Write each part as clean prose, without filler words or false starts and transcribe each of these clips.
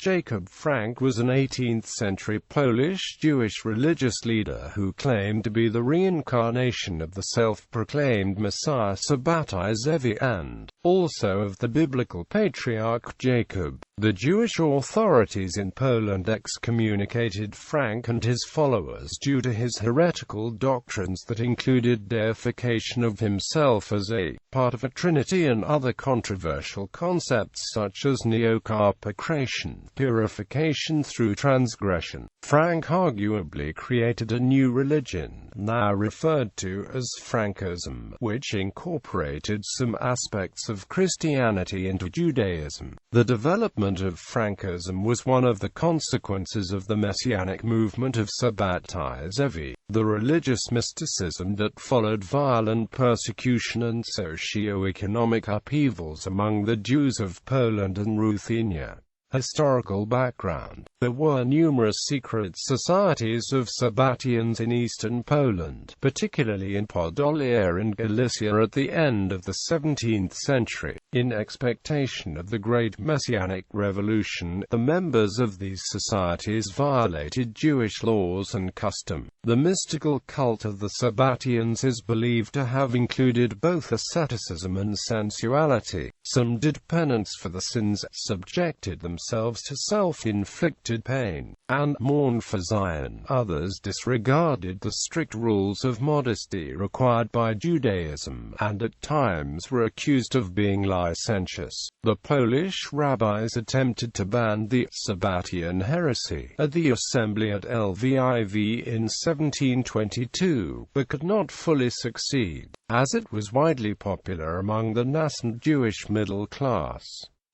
Jacob Frank was an 18th-century Polish Jewish religious leader who claimed to be the reincarnation of the self-proclaimed Messiah Sabbatai Zevi and also of the biblical patriarch Jacob. The Jewish authorities in Poland excommunicated Frank and his followers due to his heretical doctrines that included deification of himself as a part of a trinity and other controversial concepts such as neo-Carpocratian, purification through transgression. Frank arguably created a new religion, now referred to as Frankism, which incorporated some aspects of Christianity into Judaism. The development of Frankism was one of the consequences of the messianic movement of Sabbatai Zevi, the religious mysticism that followed violent persecution and socioeconomic upheavals among the Jews of Poland and Ruthenia. Historical background: there were numerous secret societies of Sabbateans in eastern Poland, particularly in Podolia and Galicia at the end of the 17th century. In expectation of the Great Messianic Revolution, the members of these societies violated Jewish laws and custom. The mystical cult of the Sabbateans is believed to have included both asceticism and sensuality. Some did penance for the sins, subjected themselves to self-inflicted pain, and mourned for Zion. Others disregarded the strict rules of modesty required by Judaism, and at times were accused of being licentious. The Polish rabbis attempted to ban the Sabbatean heresy at the assembly at Lviv in 1722, but could not fully succeed, as it was widely popular among the nascent Jewish middle class.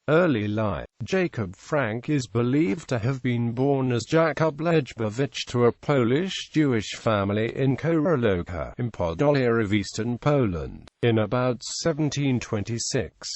Early life: Jacob Frank is believed to have been born as Jakub Lejbowicz to a Polish Jewish family in Koroloka, in Podolia of eastern Poland, in about 1726.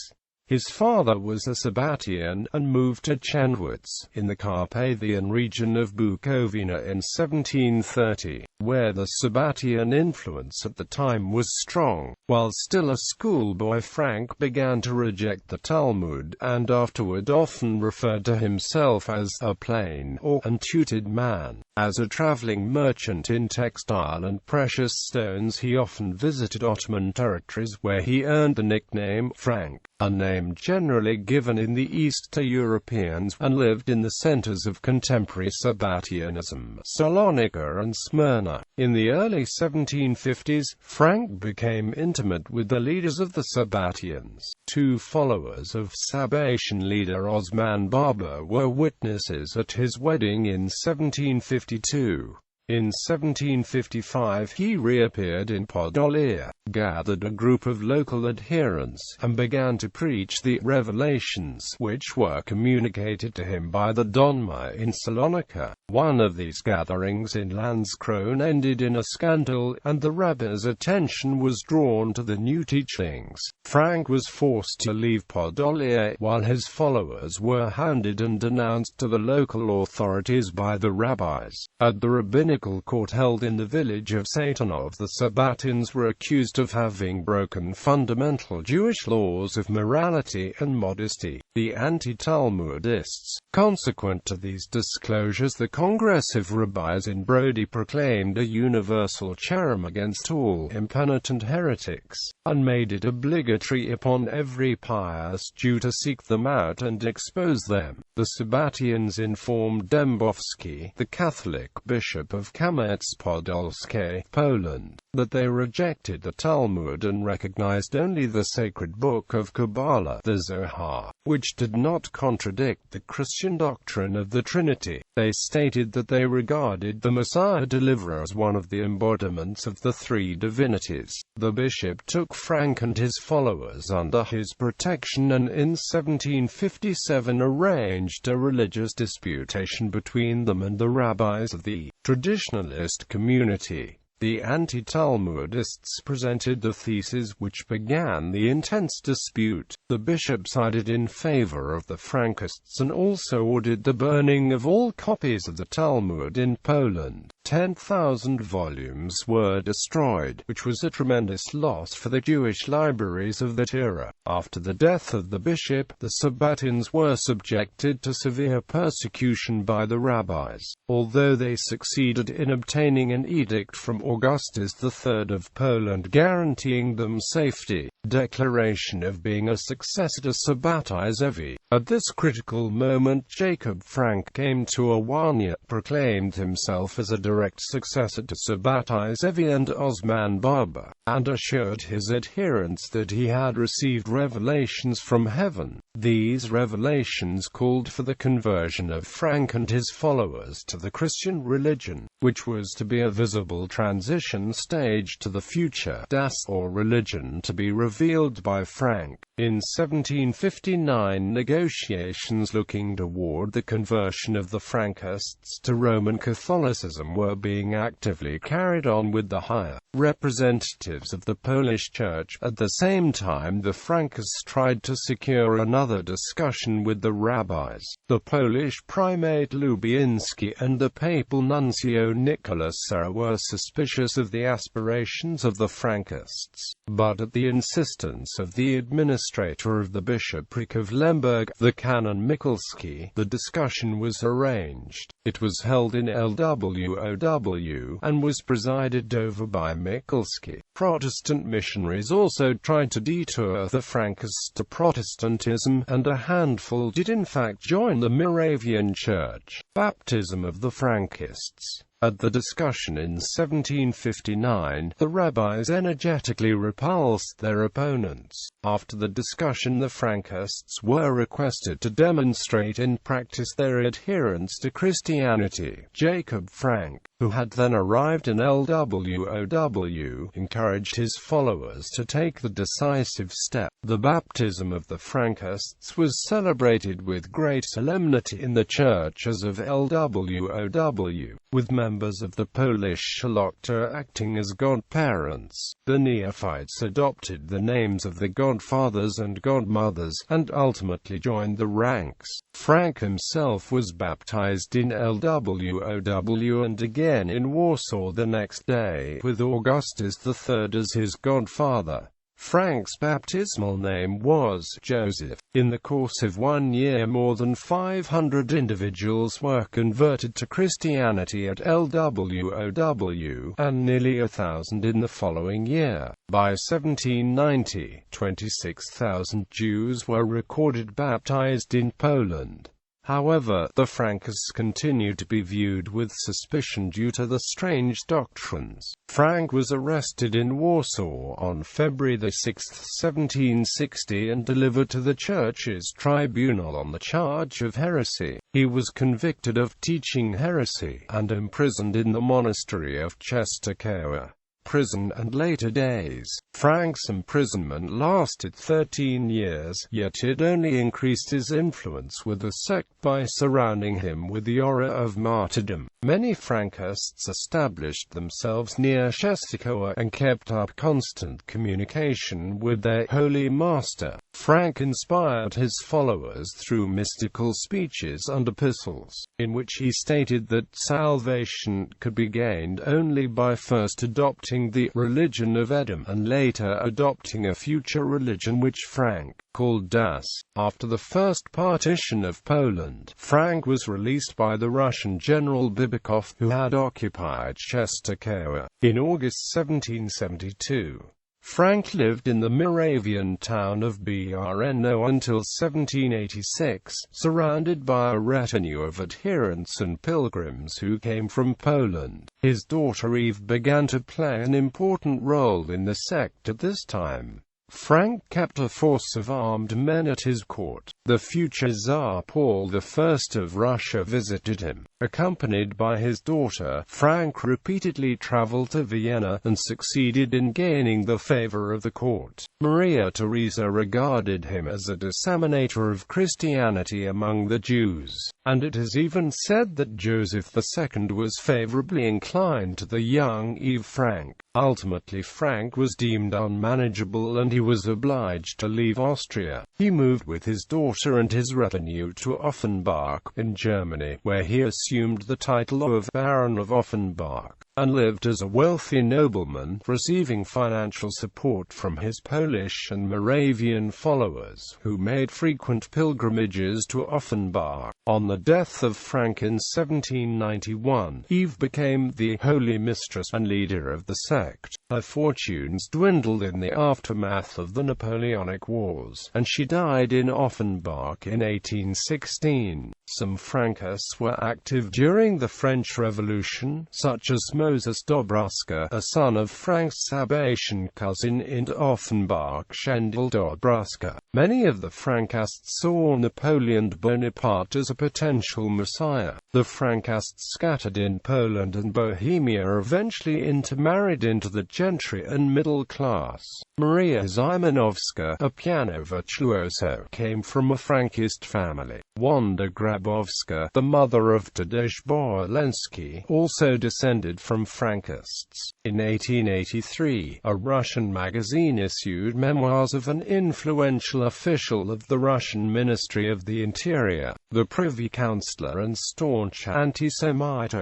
His father was a Sabbatean, and moved to Chętowicz, in the Carpathian region of Bukovina in 1730, where the Sabbatean influence at the time was strong. While still a schoolboy, Frank began to reject the Talmud, and afterward often referred to himself as a plain or untutored man. As a traveling merchant in textile and precious stones, he often visited Ottoman territories, where he earned the nickname Frank, a name generally given in the East to Europeans, and lived in the centers of contemporary Sabbateanism, Salonika and Smyrna. In the early 1750s, Frank became intimate with the leaders of the Sabbateans. Two followers of Sebacean leader Osman Baba were witnesses at his wedding in 1752. In 1755 he reappeared in Podolia, gathered a group of local adherents, and began to preach the revelations, which were communicated to him by the Donma in Salonika. One of these gatherings in Landskron ended in a scandal, and the rabbis' attention was drawn to the new teachings. Frank was forced to leave Podolia, while his followers were hounded and denounced to the local authorities by the rabbis. At the rabbinical court held in the village of Satanov, the Sabbateans were accused of having broken fundamental Jewish laws of morality and modesty. The anti-Talmudists. Consequent to these disclosures, the Congressive rabbis in Brody proclaimed a universal cherem against all impenitent heretics, and made it obligatory upon every pious Jew to seek them out and expose them. The Sabbateans informed Dembowski, the Catholic bishop of Kamieńsk-Podolskie, Poland, that they rejected the Talmud and recognized only the sacred book of Kabbalah, the Zohar, which did not contradict the Christian doctrine of the Trinity. They stated that they regarded the Messiah deliverer as one of the embodiments of the three divinities. The bishop took Frank and his followers under his protection, and in 1757 arranged a religious disputation between them and the rabbis of the traditionalist community. The anti-Talmudists presented the theses which began the intense dispute. The bishop sided in favor of the Frankists and also ordered the burning of all copies of the Talmud in Poland. 10,000 volumes were destroyed, which was a tremendous loss for the Jewish libraries of that era. After the death of the bishop, the Sabbateans were subjected to severe persecution by the rabbis. Although they succeeded in obtaining an edict from Augustus III of Poland guaranteeing them safety, declaration of being a successor to Sabbatai Zevi. At this critical moment, Jacob Frank came to Ruthenia, proclaimed himself as a direct successor to Sabbatai Zevi and Osman Baba, and assured his adherents that he had received revelations from heaven. These revelations called for the conversion of Frank and his followers to the Christian religion, which was to be a visible transition stage to the future Das or religion to be revealed by Frank. In 1759, negotiations looking toward the conversion of the Frankists to Roman Catholicism were being actively carried on with the higher representatives of the Polish Church. At the same time, the Frankists tried to secure another discussion with the rabbis. The Polish primate Lubinski and the papal nuncio Nicholas Serra were suspicious of the aspirations of the Frankists, but at the insistence of the administrator of the bishopric of Lemberg, the canon Mikulski, the discussion was arranged. It was held in Lwow and was presided over by Mikulski. Protestant missionaries also tried to detour the Frankists to Protestantism, and a handful did in fact join the Moravian Church. Baptism of the Frankists. At the discussion in 1759, the rabbis energetically repulsed their opponents. After the discussion, the Frankists were requested to demonstrate in practice their adherence to Christianity. Jacob Frank, who had then arrived in Lwow, encouraged his followers to take the decisive step. The baptism of the Frankists was celebrated with great solemnity in the churches of Lwow, with members of the Polish Szlachta acting as godparents. The neophytes adopted the names of the godfathers and godmothers, and ultimately joined the ranks. Frank himself was baptized in Lwow and again in Warsaw the next day, with Augustus III as his godfather. Frank's baptismal name was Joseph. In the course of 1 year, more than 500 individuals were converted to Christianity at Lwow, and nearly 1,000 in the following year. By 1790, 26,000 Jews were recorded baptized in Poland. However, the Frankists continued to be viewed with suspicion due to the strange doctrines. Frank was arrested in Warsaw on February 6, 1760 and delivered to the Church's tribunal on the charge of heresy. He was convicted of teaching heresy, and imprisoned in the monastery of Częstochowa prison and later days. Frank's imprisonment lasted 13 years, yet it only increased his influence with the sect by surrounding him with the aura of martyrdom. Many Frankists established themselves near Częstochowa and kept up constant communication with their holy master. Frank inspired his followers through mystical speeches and epistles, in which he stated that salvation could be gained only by first adopting the religion of Edom and later adopting a future religion which Frank called Das. After the first partition of Poland, Frank was released by the Russian general Bibikov, who had occupied Częstochowa. In August 1772, Frank lived in the Moravian town of Brno until 1786, surrounded by a retinue of adherents and pilgrims who came from Poland. His daughter Eve began to play an important role in the sect at this time. Frank kept a force of armed men at his court. The future Tsar Paul I of Russia visited him. Accompanied by his daughter, Frank repeatedly traveled to Vienna and succeeded in gaining the favor of the court. Maria Theresa regarded him as a disseminator of Christianity among the Jews, and it is even said that Joseph II was favorably inclined to the young Eve Frank. Ultimately, Frank was deemed unmanageable and he was obliged to leave Austria. He moved with his daughter and his retinue to Offenbach in Germany, where he assumed assumed the title of Baron of Offenbach, and lived as a wealthy nobleman, receiving financial support from his Polish and Moravian followers, who made frequent pilgrimages to Offenbach. On the death of Frank in 1791, Eve became the holy mistress and leader of the sect. Her fortunes dwindled in the aftermath of the Napoleonic Wars, and she died in Offenbach in 1816. Some Frankists were active during the French Revolution, such as Moses Dobruska, a son of Frank's Sebacean cousin in Offenbach, Shendel Dobruska. Many of the Frankists saw Napoleon Bonaparte as a potential messiah. The Frankists scattered in Poland and Bohemia eventually intermarried into the gentry and middle class. Maria Zymanowska, a piano virtuoso, came from a Frankist family. Wanda Grabowska, the mother of Tadeusz Borlensky, also descended from Frankists. In 1883, a Russian magazine issued memoirs of an influential official of the Russian Ministry of the Interior, the Privy Councillor and staunch anti-Semite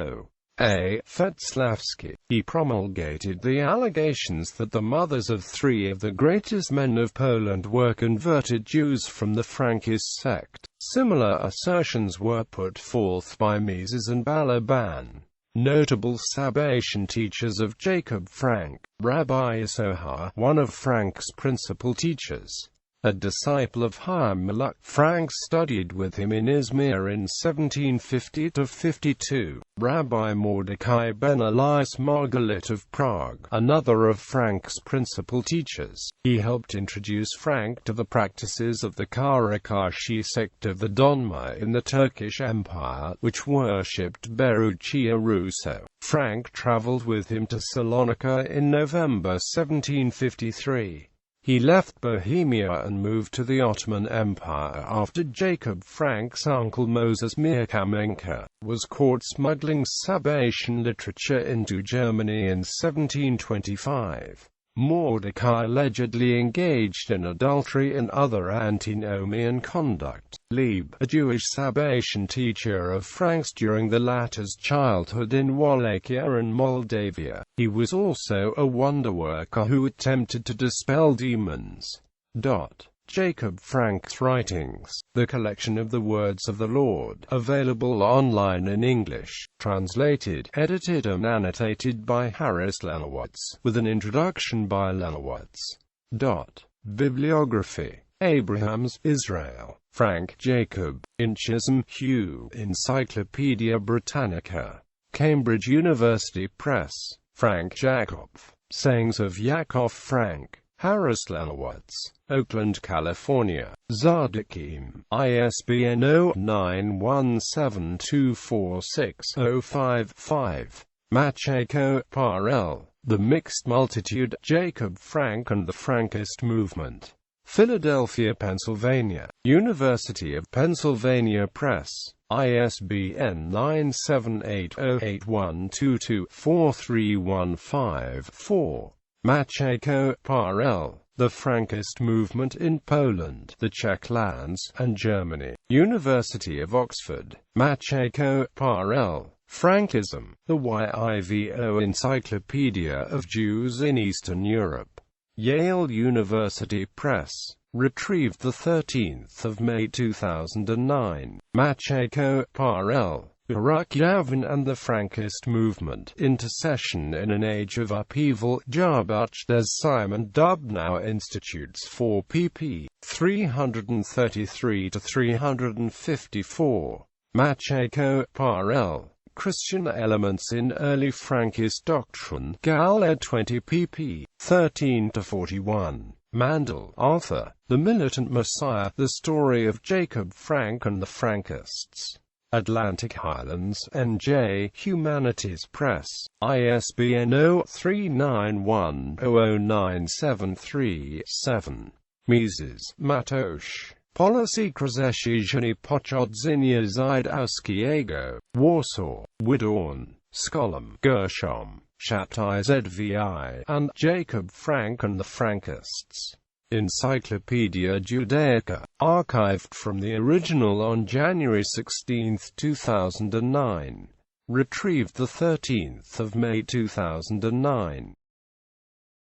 A. Fetzlavsky. He promulgated the allegations that the mothers of three of the greatest men of Poland were converted Jews from the Frankist sect. Similar assertions were put forth by Mises and Balaban. Notable Sabbatian teachers of Jacob Frank. Rabbi Soha, one of Frank's principal teachers, a disciple of Chaim Malach. Frank studied with him in Izmir in 1750–52. Rabbi Mordecai ben Elias Margalit of Prague, another of Frank's principal teachers. He helped introduce Frank to the practices of the Karakashi sect of the Donma in the Turkish Empire, which worshipped Beruchia Russo. Frank traveled with him to Salonika in November 1753. He left Bohemia and moved to the Ottoman Empire after Jacob Frank's uncle Moses Mirkamenka was caught smuggling Sabbatain literature into Germany in 1725. Mordecai allegedly engaged in adultery and other antinomian conduct. Lieb, a Jewish Sabbatain teacher of Frank's during the latter's childhood in Wallachia and Moldavia. He was also a wonderworker who attempted to dispel demons. Jacob Frank's writings, the collection of the words of the Lord, available online in English, translated, edited and annotated by Harris Lenowitz, with an introduction by Lenowitz. Bibliography. Abrahams, Israel. Frank Jacob. In Chisholm, Hugh. Encyclopaedia Britannica. Cambridge University Press. Frank Jacob. Sayings of Yaakov Frank. Harris Lenowitz. Oakland, California. Zardakim. ISBN 0917246055. Macheco, Parel. The Mixed Multitude, Jacob Frank and the Frankist Movement. Philadelphia, Pennsylvania. University of Pennsylvania Press. ISBN 9780812243154. Macheco, Parel. The Frankist Movement in Poland, the Czech lands, and Germany. University of Oxford. Macheco, Parel. Frankism. The YIVO Encyclopedia of Jews in Eastern Europe. Yale University Press. Retrieved 13 May 2009. Macheco, Parel. Baruch Yavin and the Frankist Movement. Intercession in an Age of Upheaval. Jaboch-Des Simon Dubnow Institutes 4 pp. 333–354. Macheco, Parel. Christian Elements in Early Frankist Doctrine. Gal ed 20 pp. 13–41. Mandel, Arthur. The Militant Messiah. The Story of Jacob Frank and the Frankists. Atlantic Highlands, N.J. Humanities Press. ISBN 0391009737. Mises, Matosh. Policy Krzeziony Pochodzenia Zajdowskiego. Warsaw. Widorn. Skolem. Gershom. Sabbatai Zevi and Jacob Frank and the Frankists. Encyclopedia Judaica, archived from the original on January 16, 2009. Retrieved 13 May 2009.